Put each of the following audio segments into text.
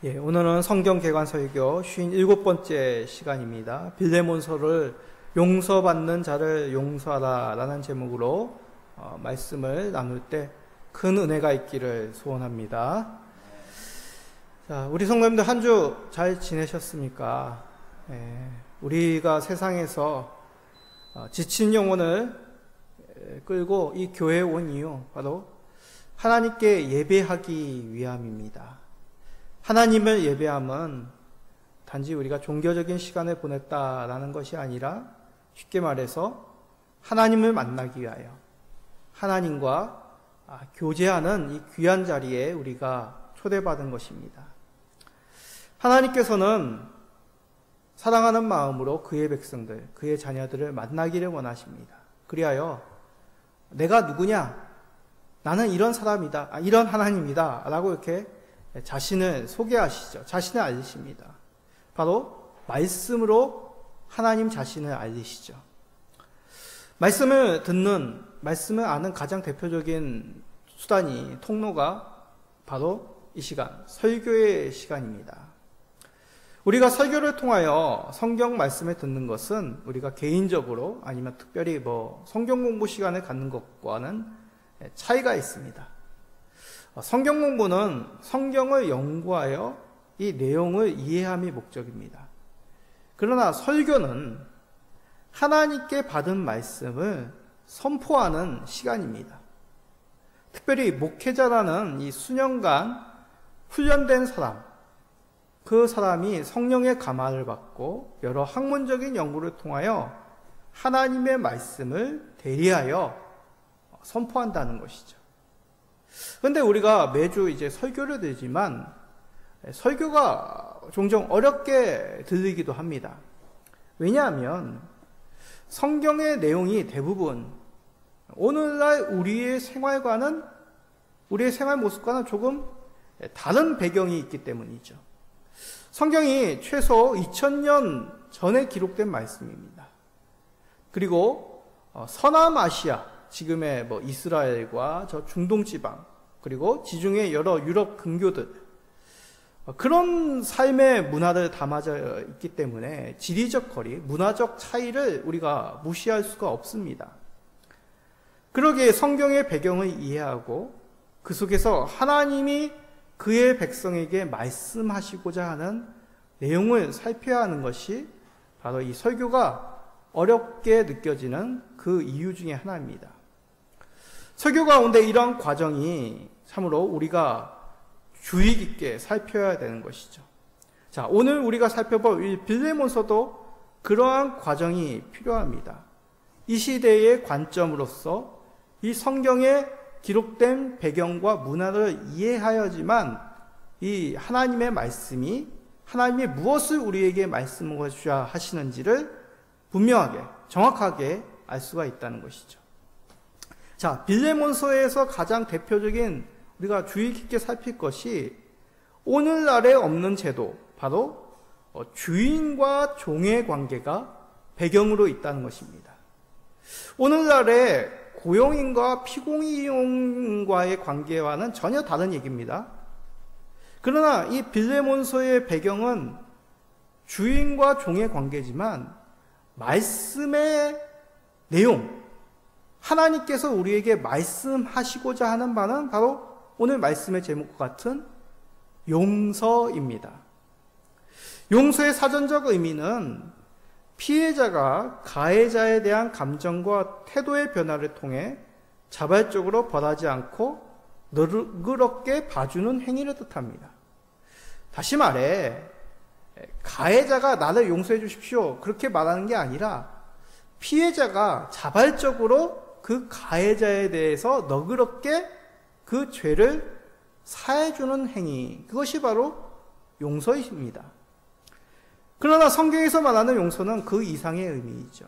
오늘은 성경 개관 설교 57번째 시간입니다. 빌레몬서를 용서받는 자를 용서하라 라는 제목으로 말씀을 나눌 때 큰 은혜가 있기를 소원합니다. 자, 우리 성도님들 한 주 잘 지내셨습니까? 우리가 세상에서 지친 영혼을 끌고 이 교회에 온 이유, 바로 하나님께 예배하기 위함입니다. 하나님을 예배함은 단지 우리가 종교적인 시간을 보냈다라는 것이 아니라 쉽게 말해서 하나님을 만나기 위하여 하나님과 교제하는 이 귀한 자리에 우리가 초대받은 것입니다. 하나님께서는 사랑하는 마음으로 그의 백성들, 그의 자녀들을 만나기를 원하십니다. 그리하여 내가 누구냐? 나는 이런 사람이다. 이런 하나님이다. 라고 이렇게 자신을 소개하시죠. 자신을 알리십니다. 바로 말씀으로 하나님 자신을 알리시죠. 말씀을 듣는, 말씀을 아는 가장 대표적인 수단이, 통로가 바로 이 시간, 설교의 시간입니다. 우리가 설교를 통하여 성경 말씀을 듣는 것은 우리가 개인적으로 아니면 특별히 성경 공부 시간을 갖는 것과는 차이가 있습니다. 성경 공부는 성경을 연구하여 이 내용을 이해함이 목적입니다. 그러나 설교는 하나님께 받은 말씀을 선포하는 시간입니다. 특별히 목회자라는 이 수년간 훈련된 사람, 그 사람이 성령의 감화를 받고 여러 학문적인 연구를 통하여 하나님의 말씀을 대리하여 선포한다는 것이죠. 그런데 우리가 매주 이제 설교를 들지만 설교가 종종 어렵게 들리기도 합니다. 왜냐하면 성경의 내용이 대부분 오늘날 우리의 생활과는, 우리의 생활 모습과는 조금 다른 배경이 있기 때문이죠. 성경이 최소 2000년 전에 기록된 말씀입니다. 그리고 서남아시아, 지금의 이스라엘과 저 중동 지방, 그리고 지중해 여러 유럽 근교들, 그런 삶의 문화를 담아져 있기 때문에 지리적 거리, 문화적 차이를 우리가 무시할 수가 없습니다. 그러기에 성경의 배경을 이해하고 그 속에서 하나님이 그의 백성에게 말씀하시고자 하는 내용을 살펴야 하는 것이 바로 이 설교가 어렵게 느껴지는 그 이유 중에 하나입니다. 설교 가운데 이러한 과정이 참으로 우리가 주의 깊게 살펴야 되는 것이죠. 자, 오늘 우리가 살펴볼 이 빌레몬서도 그러한 과정이 필요합니다. 이 시대의 관점으로서 이 성경에 기록된 배경과 문화를 이해하여야지만 이 하나님의 말씀이, 하나님이 무엇을 우리에게 말씀하셔야 하시는지를 분명하게, 정확하게 알 수가 있다는 것이죠. 자, 빌레몬서에서 가장 대표적인 우리가 주의 깊게 살필 것이 오늘날에 없는 제도, 바로 주인과 종의 관계가 배경으로 있다는 것입니다. 오늘날에 고용인과 피공인과의 관계와는 전혀 다른 얘기입니다. 그러나 이 빌레몬서의 배경은 주인과 종의 관계지만 말씀의 내용, 하나님께서 우리에게 말씀하시고자 하는 바는 바로 오늘 말씀의 제목과 같은 용서입니다. 용서의 사전적 의미는 피해자가 가해자에 대한 감정과 태도의 변화를 통해 자발적으로 벌하지 않고 너그럽게 봐주는 행위를 뜻합니다. 다시 말해, 가해자가 나를 용서해 주십시오, 그렇게 말하는 게 아니라 피해자가 자발적으로 그 가해자에 대해서 너그럽게 그 죄를 사해주는 행위, 그것이 바로 용서입니다. 그러나 성경에서 말하는 용서는 그 이상의 의미이죠.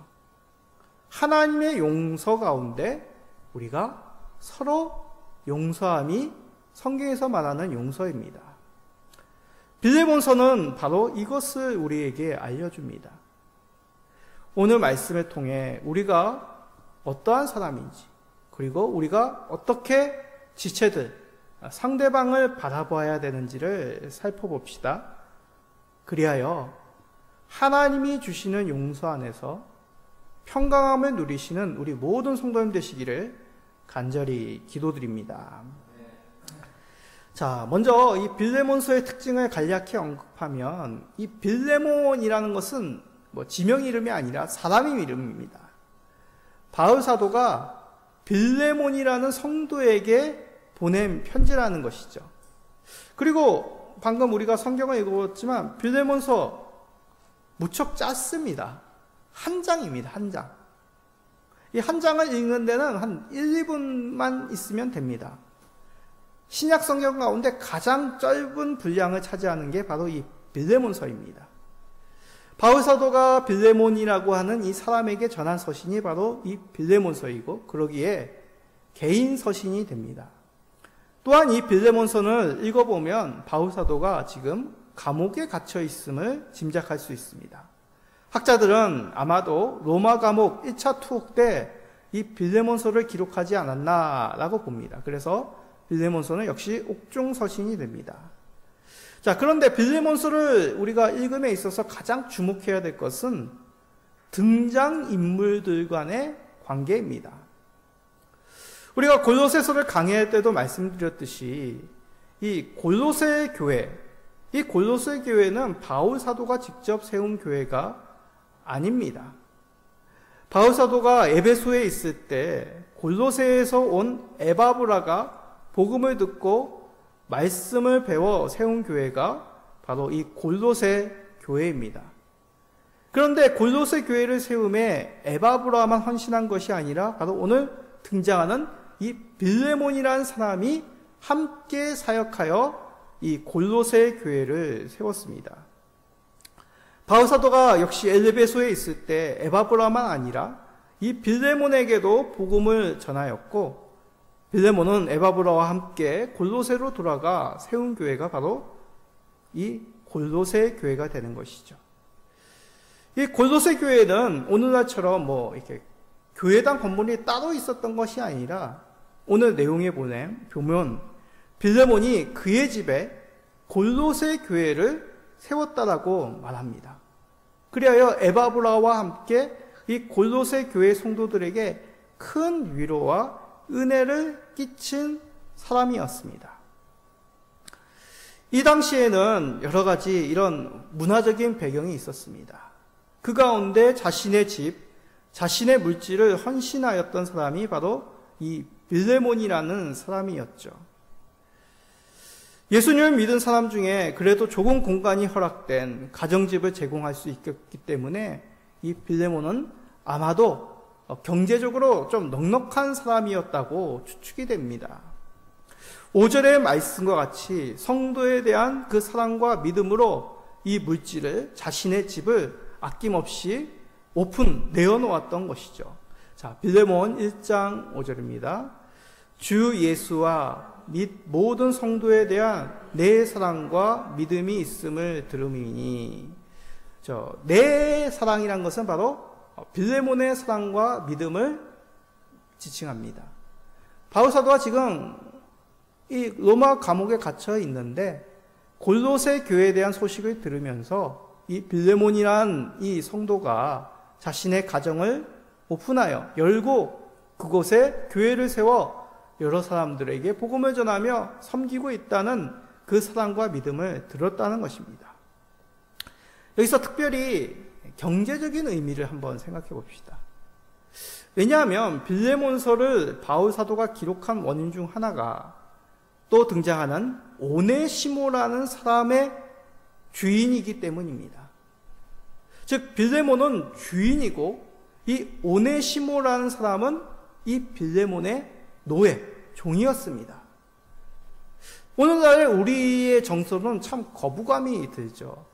하나님의 용서 가운데 우리가 서로 용서함이 성경에서 말하는 용서입니다. 빌레몬서는 바로 이것을 우리에게 알려줍니다. 오늘 말씀을 통해 우리가 어떠한 사람인지, 그리고 우리가 어떻게 지체들, 상대방을 바라봐야 되는지를 살펴봅시다. 그리하여 하나님이 주시는 용서 안에서 평강함을 누리시는 우리 모든 성도님 되시기를 간절히 기도드립니다. 자, 먼저 이 빌레몬서의 특징을 간략히 언급하면, 이 빌레몬이라는 것은 지명 이름이 아니라 사람 이름입니다. 바울 사도가 빌레몬이라는 성도에게 보낸 편지라는 것이죠. 그리고 방금 우리가 성경을 읽어봤지만 빌레몬서 무척 짧습니다. 한 장입니다. 한 장. 이 한 장을 읽는 데는 한 1, 2분만 있으면 됩니다. 신약 성경 가운데 가장 짧은 분량을 차지하는 게 바로 이 빌레몬서입니다. 바울 사도가 빌레몬이라고 하는 이 사람에게 전한 서신이 바로 이 빌레몬서이고, 그러기에 개인 서신이 됩니다. 또한 이 빌레몬서를 읽어보면 바울 사도가 지금 감옥에 갇혀 있음을 짐작할 수 있습니다. 학자들은 아마도 로마 감옥 1차 투옥 때 이 빌레몬서를 기록하지 않았나라고 봅니다. 그래서 빌레몬서는 역시 옥중 서신이 됩니다. 자, 그런데 빌레몬서를 우리가 읽음에 있어서 가장 주목해야 될 것은 등장인물들 간의 관계입니다. 우리가 골로새서를 강의할 때도 말씀드렸듯이 이 골로새 교회, 이 골로새 교회는 바울 사도가 직접 세운 교회가 아닙니다. 바울 사도가 에베소에 있을 때 골로새에서 온 에바브라가 복음을 듣고 말씀을 배워 세운 교회가 바로 이 골로새 교회입니다. 그런데 골로새 교회를 세움에 에바브라만 헌신한 것이 아니라 바로 오늘 등장하는 이 빌레몬이라는 사람이 함께 사역하여 이 골로새 교회를 세웠습니다. 바울 사도가 역시 에베소에 있을 때 에바브라만 아니라 이 빌레몬에게도 복음을 전하였고, 빌레몬은 에바브라와 함께 골로새로 돌아가 세운 교회가 바로 이 골로새 교회가 되는 것이죠. 이 골로새 교회는 오늘날처럼 이렇게 교회당 건물이 따로 있었던 것이 아니라, 오늘 내용에 보면 빌레몬이 그의 집에 골로새 교회를 세웠다라고 말합니다. 그리하여 에바브라와 함께 이 골로새 교회 성도들에게 큰 위로와 은혜를 끼친 사람이었습니다. 이 당시에는 여러 가지 이런 문화적인 배경이 있었습니다. 그 가운데 자신의 집, 자신의 물질을 헌신하였던 사람이 바로 이 빌레몬이라는 사람이었죠. 예수님을 믿은 사람 중에 그래도 조금 공간이 허락된 가정집을 제공할 수 있기 때문에 이 빌레몬은 아마도 경제적으로 좀 넉넉한 사람이었다고 추측이 됩니다. 5절의 말씀과 같이 성도에 대한 그 사랑과 믿음으로 이 물질을, 자신의 집을 아낌없이 내어놓았던 것이죠. 자, 빌레몬 1장 5절입니다. 주 예수와 및 모든 성도에 대한 내 사랑과 믿음이 있음을 들음이니, 내 사랑이란 것은 바로 빌레몬의 사랑과 믿음을 지칭합니다. 바울 사도가 지금 이 로마 감옥에 갇혀 있는데 골로새 교회에 대한 소식을 들으면서 이 빌레몬이란 이 성도가 자신의 가정을 열고 그곳에 교회를 세워 여러 사람들에게 복음을 전하며 섬기고 있다는 그 사랑과 믿음을 들었다는 것입니다. 여기서 특별히 경제적인 의미를 한번 생각해 봅시다. 왜냐하면 빌레몬서를 바울 사도가 기록한 원인 중 하나가 또 등장하는 오네시모라는 사람의 주인이기 때문입니다. 즉 빌레몬은 주인이고 이 오네시모라는 사람은 이 빌레몬의 종이었습니다. 오늘날 우리의 정서는 참 거부감이 들죠.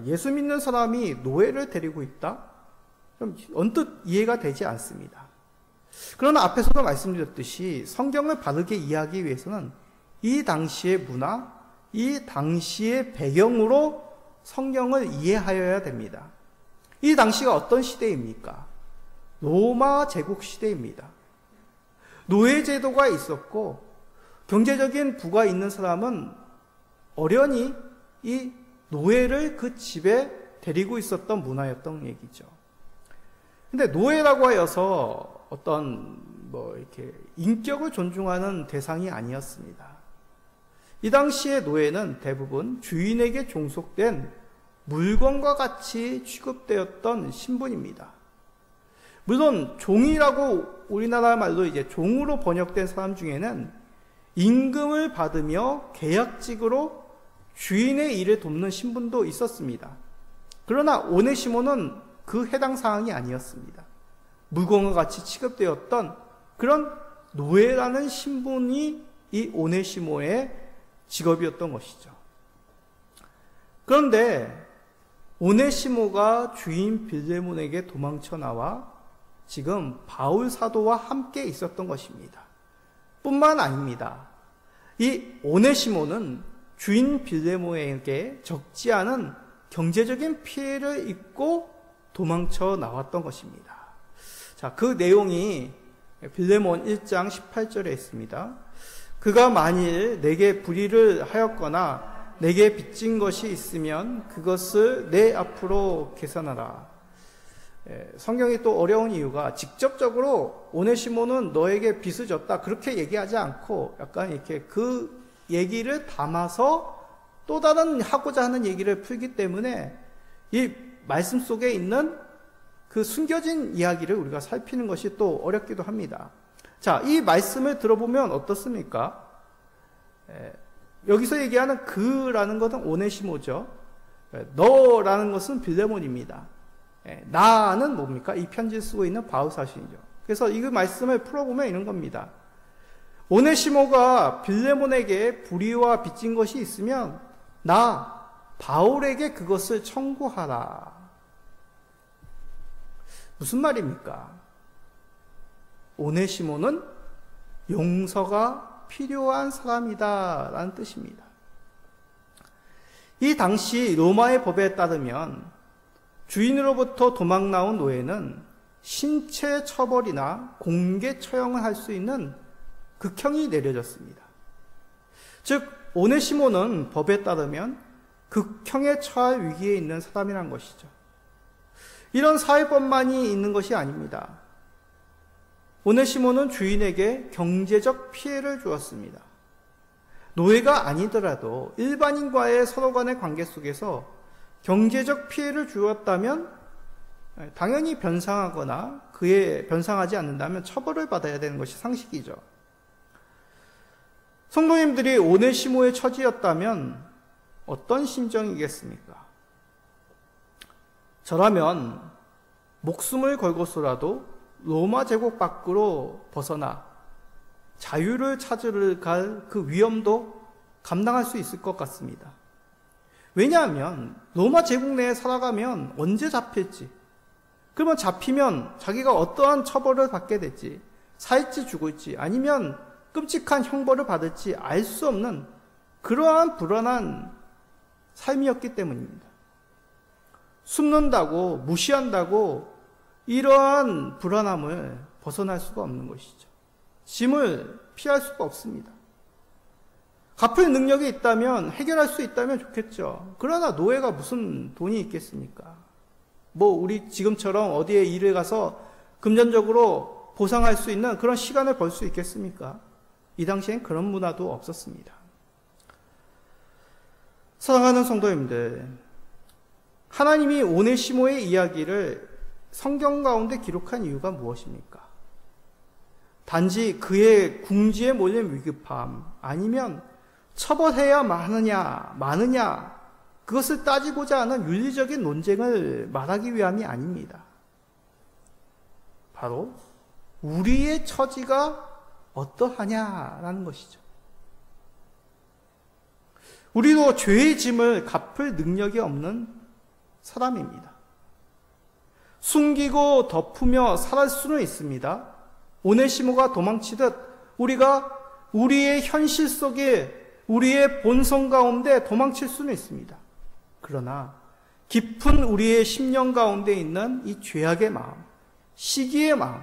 예수 믿는 사람이 노예를 데리고 있다? 좀 언뜻 이해가 되지 않습니다. 그러나 앞에서도 말씀드렸듯이 성경을 바르게 이해하기 위해서는 이 당시의 문화, 이 당시의 배경으로 성경을 이해하여야 됩니다. 이 당시가 어떤 시대입니까? 로마 제국 시대입니다. 노예 제도가 있었고 경제적인 부가 있는 사람은 어련히 이 노예를 그 집에 데리고 있었던 문화였던 얘기죠. 근데 노예라고 하여서 어떤 이렇게 인격을 존중하는 대상이 아니었습니다. 이 당시의 노예는 대부분 주인에게 종속된 물건과 같이 취급되었던 신분입니다. 물론 종이라고 우리나라 말로 이제 종으로 번역된 사람 중에는 임금을 받으며 계약직으로 주인의 일을 돕는 신분도 있었습니다. 그러나 오네시모는 그 해당 사항이 아니었습니다. 물건과 같이 취급되었던 그런 노예라는 신분이 이 오네시모의 직업이었던 것이죠. 그런데 오네시모가 주인 빌레몬에게 도망쳐 나와 지금 바울 사도와 함께 있었던 것입니다. 뿐만 아닙니다. 이 오네시모는 주인 빌레몬에게 적지 않은 경제적인 피해를 입고 도망쳐 나왔던 것입니다. 자, 그 내용이 빌레몬 1장 18절에 있습니다. 그가 만일 내게 불의를 하였거나 내게 빚진 것이 있으면 그것을 내 앞으로 계산하라. 성경이 또 어려운 이유가 직접적으로 오네시모는 너에게 빚을 졌다 그렇게 얘기하지 않고 약간 이렇게 그 얘기를 담아서 또 다른 하고자 하는 얘기를 풀기 때문에 이 말씀 속에 있는 그 숨겨진 이야기를 우리가 살피는 것이 또 어렵기도 합니다. 자, 이 말씀을 들어보면 어떻습니까? 여기서 얘기하는 그라는 것은 오네시모죠. 너라는 것은 빌레몬입니다. 나는 뭡니까? 이 편지를 쓰고 있는 바울 사신이죠. 그래서 이 말씀을 풀어보면 이런 겁니다. 오네시모가 빌레몬에게 불의와 빚진 것이 있으면 나 바울에게 그것을 청구하라. 무슨 말입니까? 오네시모는 용서가 필요한 사람이다 라는 뜻입니다. 이 당시 로마의 법에 따르면 주인으로부터 도망 나온 노예는 신체 처벌이나 공개 처형을 할 수 있는 극형이 내려졌습니다. 즉 오네시모는 법에 따르면 극형에 처할 위기에 있는 사람이란 것이죠. 이런 사회법만이 있는 것이 아닙니다. 오네시모는 주인에게 경제적 피해를 주었습니다. 노예가 아니더라도 일반인과의 서로 간의 관계 속에서 경제적 피해를 주었다면 당연히 변상하거나 그에 변상하지 않는다면 처벌을 받아야 되는 것이 상식이죠. 성도님들이 오네시모의 처지였다면 어떤 심정이겠습니까? 저라면 목숨을 걸고서라도 로마 제국 밖으로 벗어나 자유를 찾으러 갈 그 위험도 감당할 수 있을 것 같습니다. 왜냐하면 로마 제국 내에 살아가면 언제 잡힐지, 그러면 잡히면 자기가 어떠한 처벌을 받게 될지, 살지 죽을지 아니면 끔찍한 형벌을 받을지 알 수 없는 그러한 불안한 삶이었기 때문입니다. 숨는다고 무시한다고 이러한 불안함을 벗어날 수가 없는 것이죠. 짐을 피할 수가 없습니다. 갚을 능력이 있다면 해결할 수 있다면 좋겠죠. 그러나 노예가 무슨 돈이 있겠습니까? 우리 지금처럼 어디에 일을 가서 금전적으로 보상할 수 있는 그런 시간을 벌 수 있겠습니까? 이 당시엔 그런 문화도 없었습니다. 사랑하는 성도님들, 하나님이 오네시모의 이야기를 성경 가운데 기록한 이유가 무엇입니까? 단지 그의 궁지에 몰린 위급함, 아니면 처벌해야 마느냐, 그것을 따지고자 하는 윤리적인 논쟁을 말하기 위함이 아닙니다. 바로 우리의 처지가 어떠하냐라는 것이죠. 우리도 죄의 짐을 갚을 능력이 없는 사람입니다. 숨기고 덮으며 살할 수는 있습니다. 오네시모가 도망치듯 우리가 우리의 현실 속에 우리의 본성 가운데 도망칠 수는 있습니다. 그러나 깊은 우리의 심령 가운데 있는 이 죄악의 마음, 시기의 마음,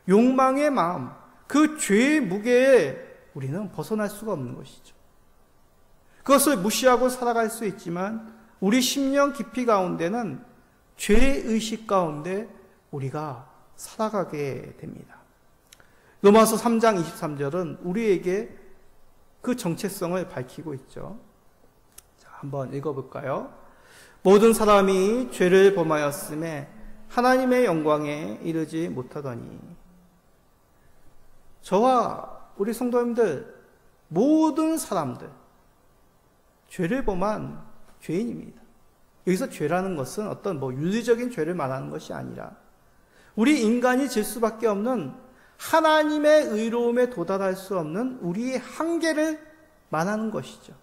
욕망의 마음, 그 죄의 무게에 우리는 벗어날 수가 없는 것이죠. 그것을 무시하고 살아갈 수 있지만 우리 심령 깊이 가운데는 죄의식 가운데 우리가 살아가게 됩니다. 로마서 3장 23절은 우리에게 그 정체성을 밝히고 있죠. 자, 한번 읽어볼까요? 모든 사람이 죄를 범하였음에 하나님의 영광에 이르지 못하더니. 저와 우리 성도님들, 모든 사람들 죄를 범한 죄인입니다. 여기서 죄라는 것은 어떤 윤리적인 죄를 말하는 것이 아니라 우리 인간이 질 수밖에 없는 하나님의 의로움에 도달할 수 없는 우리의 한계를 말하는 것이죠.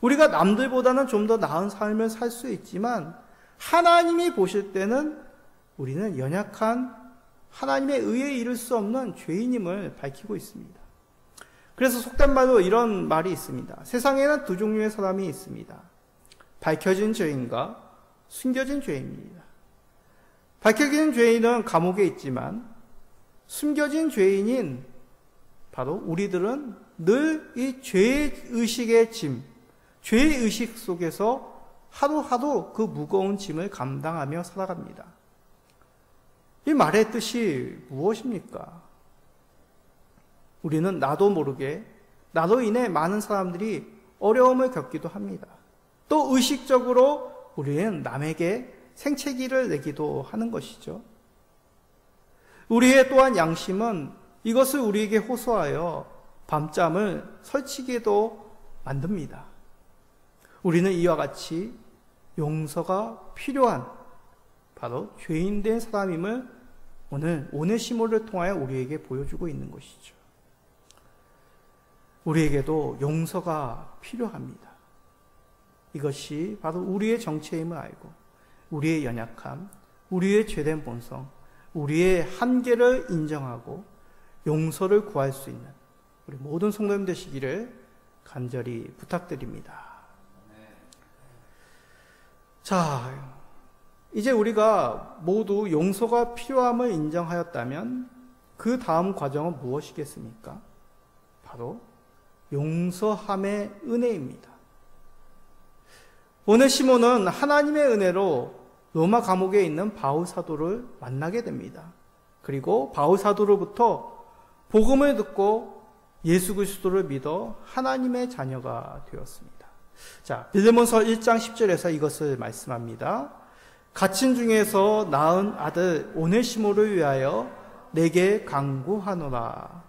우리가 남들보다는 좀 더 나은 삶을 살 수 있지만 하나님이 보실 때는 우리는 연약한 하나님의 의에 이를 수 없는 죄인임을 밝히고 있습니다. 그래서 속된 말로 이런 말이 있습니다. 세상에는 두 종류의 사람이 있습니다. 밝혀진 죄인과 숨겨진 죄인입니다. 밝혀진 죄인은 감옥에 있지만 숨겨진 죄인인 바로 우리들은 늘 이 죄의식의 짐, 죄의식 속에서 하루하루 그 무거운 짐을 감당하며 살아갑니다. 이 말의 뜻이 무엇입니까? 우리는 나도 모르게 나로 인해 많은 사람들이 어려움을 겪기도 합니다. 또 의식적으로 우리는 남에게 생채기를 내기도 하는 것이죠. 우리의 또한 양심은 이것을 우리에게 호소하여 밤잠을 설치게도 만듭니다. 우리는 이와 같이 용서가 필요한 바로 죄인된 사람임을 오늘 오네시모를 통하여 우리에게 보여주고 있는 것이죠. 우리에게도 용서가 필요합니다. 이것이 바로 우리의 정체임을 알고 우리의 연약함, 우리의 죄된 본성, 우리의 한계를 인정하고 용서를 구할 수 있는 우리 모든 성도님 되시기를 간절히 부탁드립니다. 자, 이제 우리가 모두 용서가 필요함을 인정하였다면 그 다음 과정은 무엇이겠습니까? 바로 용서함의 은혜입니다. 오네시모는 하나님의 은혜로 로마 감옥에 있는 바울 사도를 만나게 됩니다. 그리고 바울 사도로부터 복음을 듣고 예수 그리스도를 믿어 하나님의 자녀가 되었습니다. 자, 빌레몬서 1장 10절에서 이것을 말씀합니다. 갇힌 중에서 낳은 아들 오네시모를 위하여 내게 간구하노라.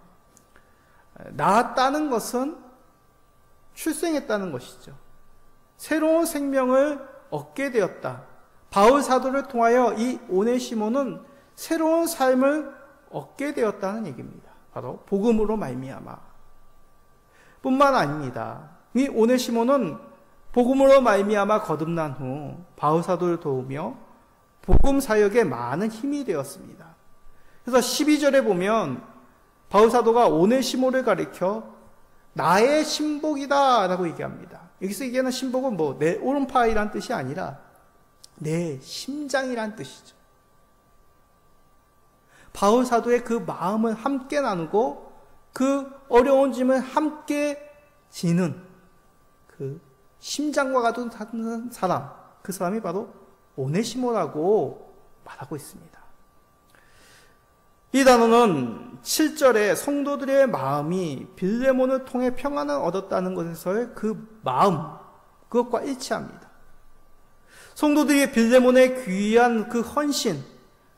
낳았다는 것은 출생했다는 것이죠. 새로운 생명을 얻게 되었다. 바울 사도를 통하여 이 오네시모는 새로운 삶을 얻게 되었다는 얘기입니다. 바로 복음으로 말미암아. 뿐만 아닙니다. 이 오네시모는 복음으로 말미암아 거듭난 후 바울 사도를 도우며 복음 사역에 많은 힘이 되었습니다. 그래서 12절에 보면 바울 사도가 오네시모를 가리켜 나의 신복이다 라고 얘기합니다. 여기서 얘기하는 신복은 내 오른팔이란 뜻이 아니라 내 심장이란 뜻이죠. 바울 사도의 그 마음을 함께 나누고 그 어려운 짐을 함께 지는 그 심장과 같은 사람, 그 사람이 바로 오네시모라고 말하고 있습니다. 이 단어는 7절에 성도들의 마음이 빌레몬을 통해 평안을 얻었다는 것에서의 그 마음, 그것과 일치합니다. 성도들이 빌레몬의 귀한 그 헌신,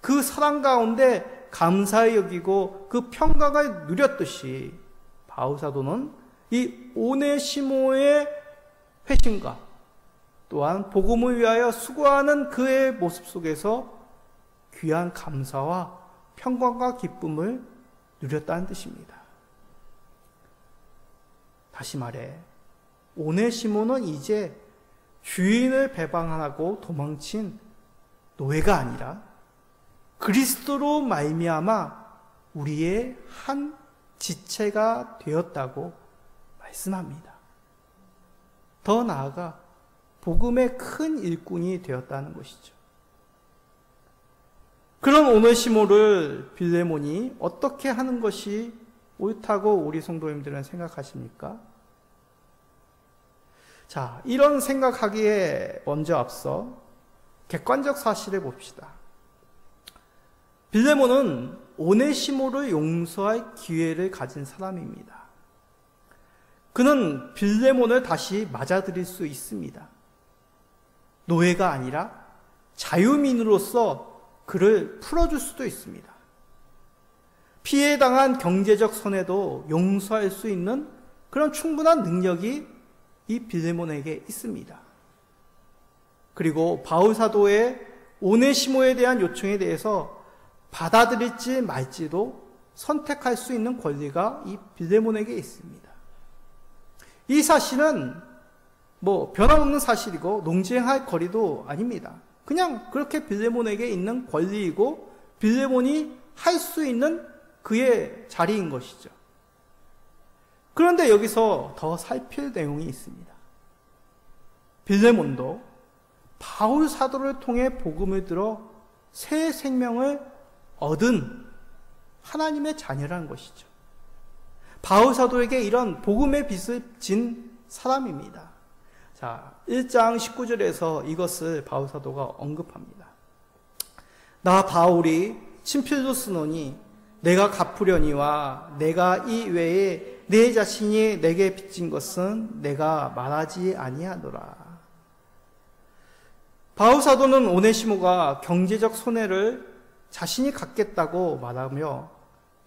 그 사랑 가운데 감사히 여기고 그 평강을 누렸듯이 바울 사도는 이 오네시모의 회심과 또한 복음을 위하여 수고하는 그의 모습 속에서 귀한 감사와 평강과 기쁨을 누렸다는 뜻입니다. 다시 말해 오네시모는 이제 주인을 배반하고 도망친 노예가 아니라 그리스도로 말미암아 우리의 한 지체가 되었다고 말씀합니다. 더 나아가 복음의 큰 일꾼이 되었다는 것이죠. 그런 오네시모를 빌레몬이 어떻게 하는 것이 옳다고 우리 성도님들은 생각하십니까? 자, 이런 생각하기에 먼저 앞서 객관적 사실을 봅시다. 빌레몬은 오네시모를 용서할 기회를 가진 사람입니다. 그는 빌레몬을 다시 맞아들일 수 있습니다. 노예가 아니라 자유민으로서 그를 풀어줄 수도 있습니다. 피해당한 경제적 손해도 용서할 수 있는 그런 충분한 능력이 이 빌레몬에게 있습니다. 그리고 바울 사도의 오네시모에 대한 요청에 대해서 받아들일지 말지도 선택할 수 있는 권리가 이 빌레몬에게 있습니다. 이 사실은 변함없는 사실이고 논쟁할 거리도 아닙니다. 그냥 그렇게 빌레몬에게 있는 권리이고 빌레몬이 할 수 있는 그의 자리인 것이죠. 그런데 여기서 더 살필 내용이 있습니다. 빌레몬도 바울 사도를 통해 복음을 들어 새 생명을 얻은 하나님의 자녀라는 것이죠. 바울 사도에게 이런 복음의 빚을 진 사람입니다. 자, 1장 19절에서 이것을 바울 사도가 언급합니다. 나 바울이 친필로 쓰노니 내가 갚으려니와 내가 이 외에 내 자신이 내게 빚진 것은 내가 말하지 아니하노라. 바울 사도는 오네시모가 경제적 손해를 자신이 갖겠다고 말하며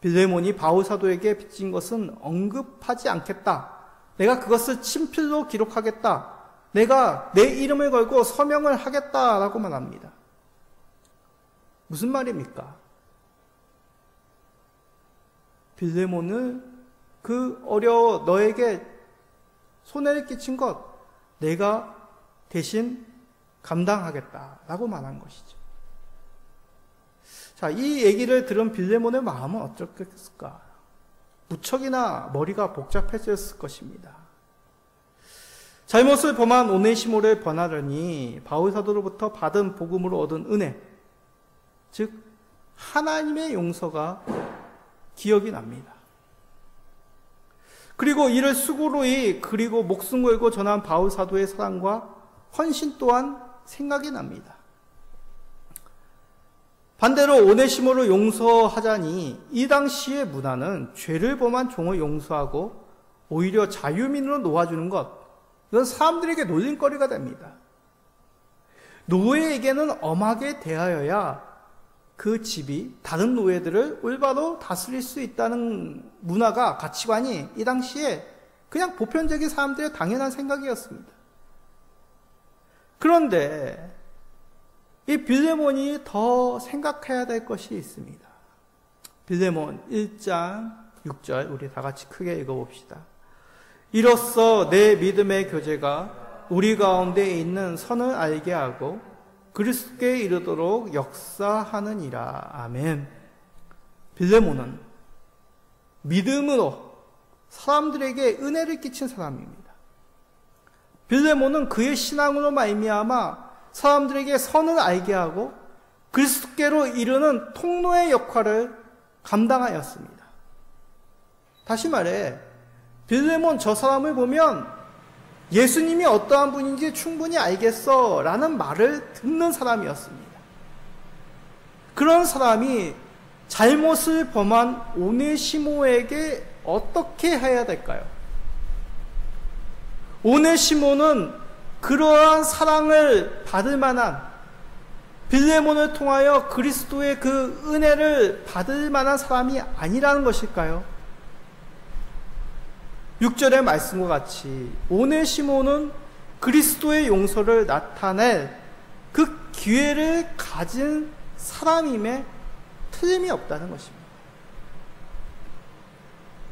빌레몬이 바울 사도에게 빚진 것은 언급하지 않겠다. 내가 그것을 친필로 기록하겠다. 내가 내 이름을 걸고 서명을 하겠다라고 말합니다. 무슨 말입니까? 빌레몬을 너에게 손해를 끼친 것 내가 대신 감당하겠다라고 말한 것이죠. 자, 이 얘기를 들은 빌레몬의 마음은 어떻겠을까? 무척이나 머리가 복잡해졌을 것입니다. 잘못을 범한 오네시모를 번하려니 바울 사도로부터 받은 복음으로 얻은 은혜, 즉 하나님의 용서가 기억이 납니다. 그리고 이를 수고로이 그리고 목숨 걸고 전한 바울 사도의 사랑과 헌신 또한 생각이 납니다. 반대로 오네시모를 용서하자니 이 당시의 문화는 죄를 범한 종을 용서하고 오히려 자유민으로 놓아주는 것, 이건 사람들에게 놀림거리가 됩니다. 노예에게는 엄하게 대하여야 그 집이 다른 노예들을 올바로 다스릴 수 있다는 문화가, 가치관이 이 당시에 그냥 보편적인 사람들의 당연한 생각이었습니다. 그런데 이 빌레몬이 더 생각해야 될 것이 있습니다. 빌레몬 1장 6절 우리 다 같이 크게 읽어봅시다. 이로써 내 믿음의 교제가 우리 가운데 있는 선을 알게 하고 그리스도께 이르도록 역사하느니라. 아멘. 빌레몬은 믿음으로 사람들에게 은혜를 끼친 사람입니다. 빌레몬은 그의 신앙으로 말미암아 사람들에게 선을 알게 하고 그리스도께로 이르는 통로의 역할을 감당하였습니다. 다시 말해 빌레몬 저 사람을 보면 예수님이 어떠한 분인지 충분히 알겠어 라는 말을 듣는 사람이었습니다. 그런 사람이 잘못을 범한 오네시모에게 어떻게 해야 될까요? 오네시모는 그러한 사랑을 받을 만한, 빌레몬을 통하여 그리스도의 그 은혜를 받을 만한 사람이 아니라는 것일까요? 6절의 말씀과 같이 오네시모는 그리스도의 용서를 나타낼 그 기회를 가진 사람임에 틀림이 없다는 것입니다.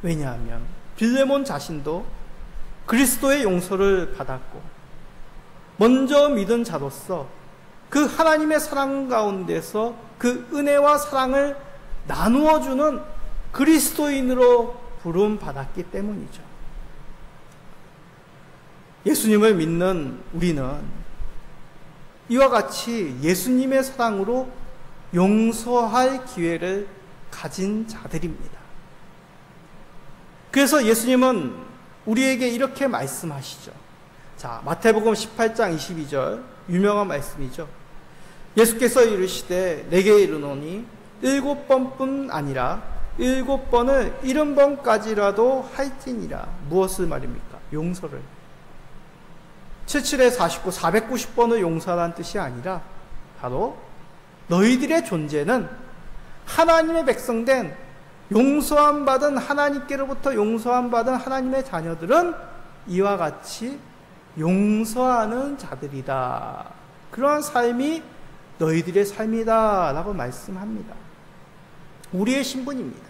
왜냐하면 빌레몬 자신도 그리스도의 용서를 받았고 먼저 믿은 자로서 그 하나님의 사랑 가운데서 그 은혜와 사랑을 나누어주는 그리스도인으로 부름받았기 때문이죠. 예수님을 믿는 우리는 이와 같이 예수님의 사랑으로 용서할 기회를 가진 자들입니다. 그래서 예수님은 우리에게 이렇게 말씀하시죠. 자, 마태복음 18장 22절 유명한 말씀이죠. 예수께서 이르시되 내게 이르노니 7번뿐 아니라 7번을 70번까지라도 할지니라. 무엇을 말입니까? 용서를. 77에 49, 490번을 용서하라는 뜻이 아니라 바로 너희들의 존재는 하나님의 백성된 용서함 받은 하나님께로부터 용서함 받은 하나님의 자녀들은 이와 같이 용서하는 자들이다. 그러한 삶이 너희들의 삶이다 라고 말씀합니다. 우리의 신분입니다.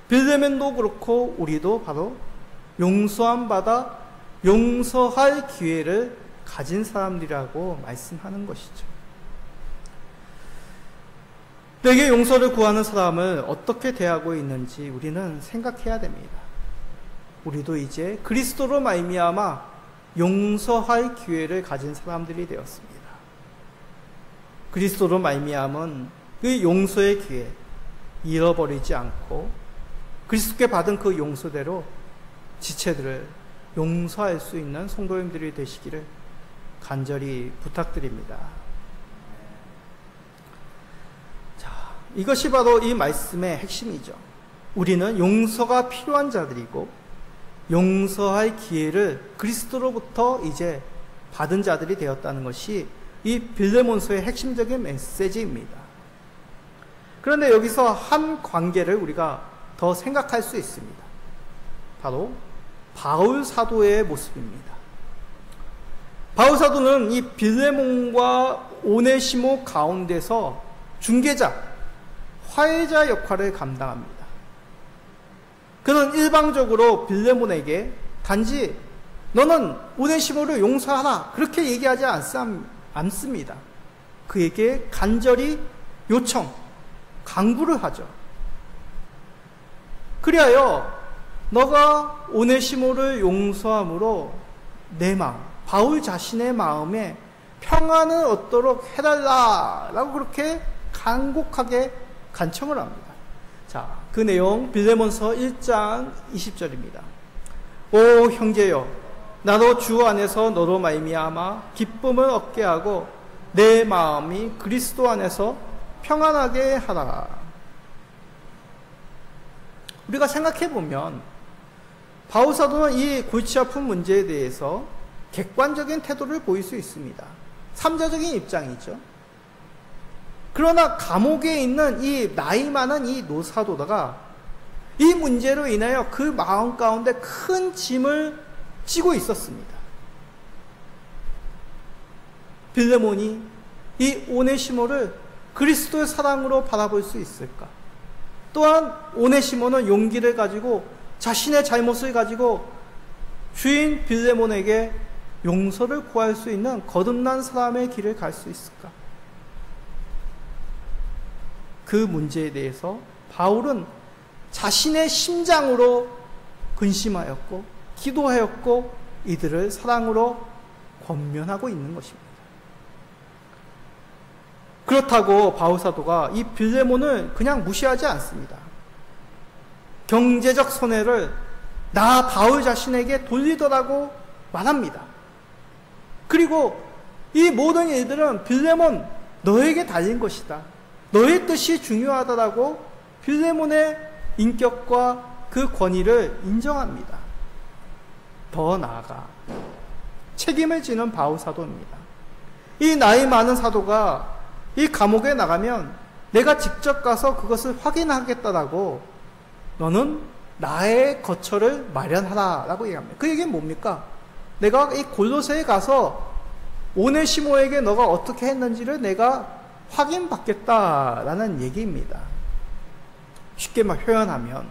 빌레몬도 그렇고 우리도 바로 용서함 받아 용서할 기회를 가진 사람들이라고 말씀하는 것이죠. 내게 용서를 구하는 사람을 어떻게 대하고 있는지 우리는 생각해야 됩니다. 우리도 이제 그리스도로 말미암아 용서할 기회를 가진 사람들이 되었습니다. 그리스도로 말미암은 그 용서의 기회 잃어버리지 않고 그리스도께 받은 그 용서대로 지체들을 용서할 수 있는 성도님들이 되시기를 간절히 부탁드립니다. 자, 이것이 바로 이 말씀의 핵심이죠. 우리는 용서가 필요한 자들이고 용서할 기회를 그리스도로부터 이제 받은 자들이 되었다는 것이 이 빌레몬서의 핵심적인 메시지입니다. 그런데 여기서 한 관계를 우리가 더 생각할 수 있습니다. 바로 바울 사도의 모습입니다. 바울 사도는 이 빌레몬과 오네시모 가운데서 중개자, 화해자 역할을 감당합니다. 그는 일방적으로 빌레몬에게 단지 너는 오네시모를 용서하라 그렇게 얘기하지 않습니다. 그에게 간절히 요청, 강구를 하죠. 그리하여 너가 오네시모를 용서함으로 내 마음, 바울 자신의 마음에 평안을 얻도록 해달라라고 그렇게 간곡하게 간청을 합니다. 자, 그 내용 빌레몬서 1장 20절입니다. 오 형제여, 나도 주 안에서 너로 말미암아 기쁨을 얻게 하고 내 마음이 그리스도 안에서 평안하게 하라. 우리가 생각해 보면 바울 사도는 이 골치 아픈 문제에 대해서 객관적인 태도를 보일 수 있습니다. 삼자적인 입장이죠. 그러나 감옥에 있는 이 나이 많은 이 노사도다가 이 문제로 인하여 그 마음 가운데 큰 짐을 지고 있었습니다. 빌레몬이 이 오네시모를 그리스도의 사랑으로 바라볼 수 있을까? 또한 오네시모는 용기를 가지고 자신의 잘못을 가지고 주인 빌레몬에게 용서를 구할 수 있는 거듭난 사람의 길을 갈 수 있을까? 그 문제에 대해서 바울은 자신의 심장으로 근심하였고 기도하였고 이들을 사랑으로 권면하고 있는 것입니다. 그렇다고 바울 사도가 이 빌레몬을 그냥 무시하지 않습니다. 경제적 손해를 나 바울 자신에게 돌리더라고 말합니다. 그리고 이 모든 일들은 빌레몬 너에게 달린 것이다. 너의 뜻이 중요하다라고 빌레몬의 인격과 그 권위를 인정합니다. 더 나아가 책임을 지는 바울 사도입니다. 이 나이 많은 사도가 이 감옥에 나가면 내가 직접 가서 그것을 확인하겠다라고 너는 나의 거처를 마련하라 라고 얘기합니다. 그 얘기는 뭡니까? 내가 이 골로새에 가서 오네시모에게 너가 어떻게 했는지를 내가 확인받겠다라는 얘기입니다. 쉽게 표현하면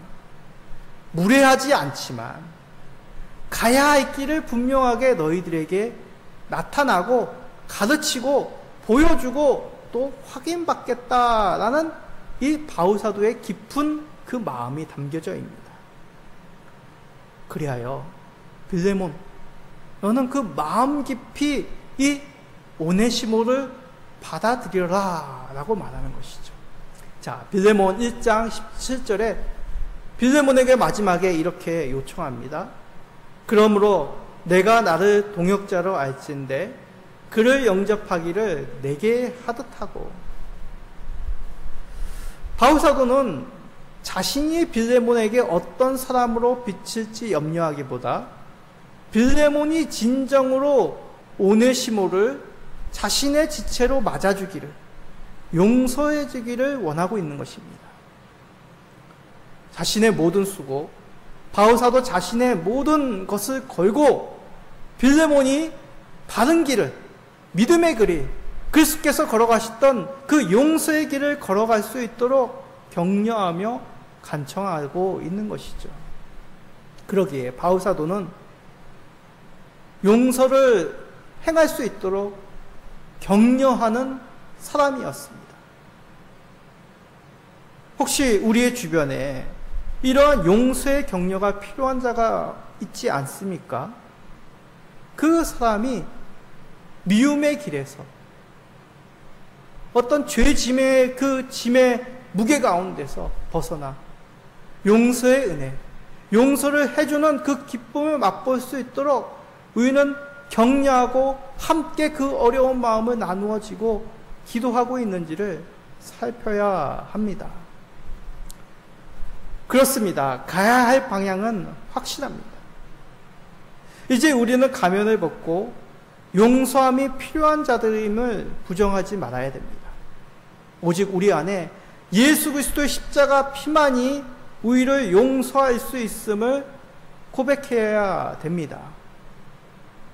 무례하지 않지만 가야 할 길을 분명하게 너희들에게 나타나고 가르치고 보여주고 또 확인받겠다라는 이 바울 사도의 깊은 그 마음이 담겨져 있습니다. 그리하여 빌레몬 너는 그 마음 깊이 이 오네시모를 받아들여라 라고 말하는 것이죠. 자, 빌레몬 1장 17절에 빌레몬에게 마지막에 이렇게 요청합니다. 그러므로 내가 나를 동역자로 알진대 그를 영접하기를 내게 하듯하고. 바울 사도는 자신이 빌레몬에게 어떤 사람으로 비칠지 염려하기보다 빌레몬이 진정으로 오네시모를 자신의 지체로 맞아주기를, 용서해주기를 원하고 있는 것입니다. 자신의 모든 수고, 바울 사도 자신의 모든 것을 걸고 빌레몬이 바른 길을, 믿음의 길을, 그리스도께서 걸어가셨던 그 용서의 길을 걸어갈 수 있도록 격려하며 간청하고 있는 것이죠. 그러기에 바울 사도는 용서를 행할 수 있도록 격려하는 사람이었습니다. 혹시 우리의 주변에 이러한 용서의 격려가 필요한 자가 있지 않습니까? 그 사람이 미움의 길에서 어떤 죄짐의 그 짐의 무게 가운데서 벗어나 용서의 은혜, 용서를 해주는 그 기쁨을 맛볼 수 있도록 우리는 격려하고 함께 그 어려운 마음을 나누어지고 기도하고 있는지를 살펴야 합니다. 그렇습니다. 가야 할 방향은 확실합니다. 이제 우리는 가면을 벗고 용서함이 필요한 자들임을 부정하지 말아야 됩니다. 오직 우리 안에 예수 그리스도의 십자가 피만이 우리를 용서할 수 있음을 고백해야 됩니다.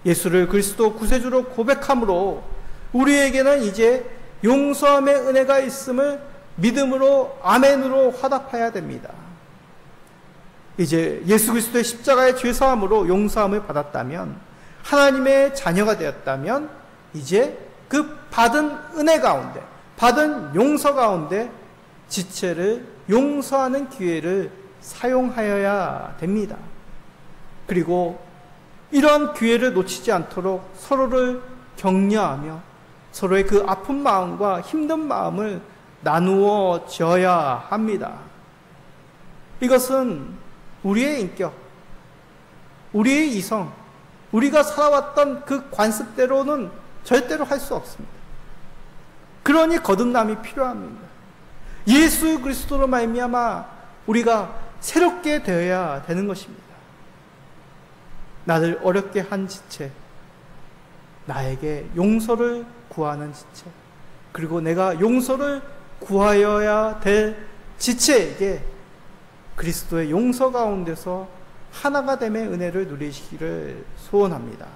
예수를 그리스도 구세주로 고백함으로 우리에게는 이제 용서함의 은혜가 있음을 믿음으로 아멘으로 화답해야 됩니다. 이제 예수 그리스도의 십자가의 죄사함으로 용서함을 받았다면, 하나님의 자녀가 되었다면 이제 그 받은 은혜 가운데, 받은 용서 가운데 지체를 용서하는 기회를 사용하여야 됩니다. 그리고 이러한 기회를 놓치지 않도록 서로를 격려하며 서로의 그 아픈 마음과 힘든 마음을 나누어 져야 합니다. 이것은 우리의 인격, 우리의 이성, 우리가 살아왔던 그 관습대로는 절대로 할 수 없습니다. 그러니 거듭남이 필요합니다. 예수 그리스도로 말미암아 우리가 새롭게 되어야 되는 것입니다. 나를 어렵게 한 지체, 나에게 용서를 구하는 지체, 그리고 내가 용서를 구하여야 될 지체에게 그리스도의 용서 가운데서 하나가 됨의 은혜를 누리시기를 소원합니다.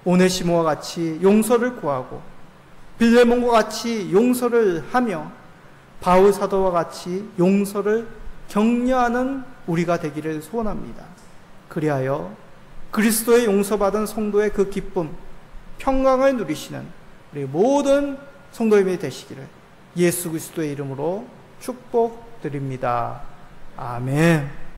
오네시모와 같이 용서를 구하고 빌레몬과 같이 용서를 하며 바울 사도와 같이 용서를 격려하는 우리가 되기를 소원합니다. 그리하여 그리스도의 용서받은 성도의 그 기쁨, 평강을 누리시는 우리 모든 성도님이 되시기를 예수 그리스도의 이름으로 축복드립니다. 아멘.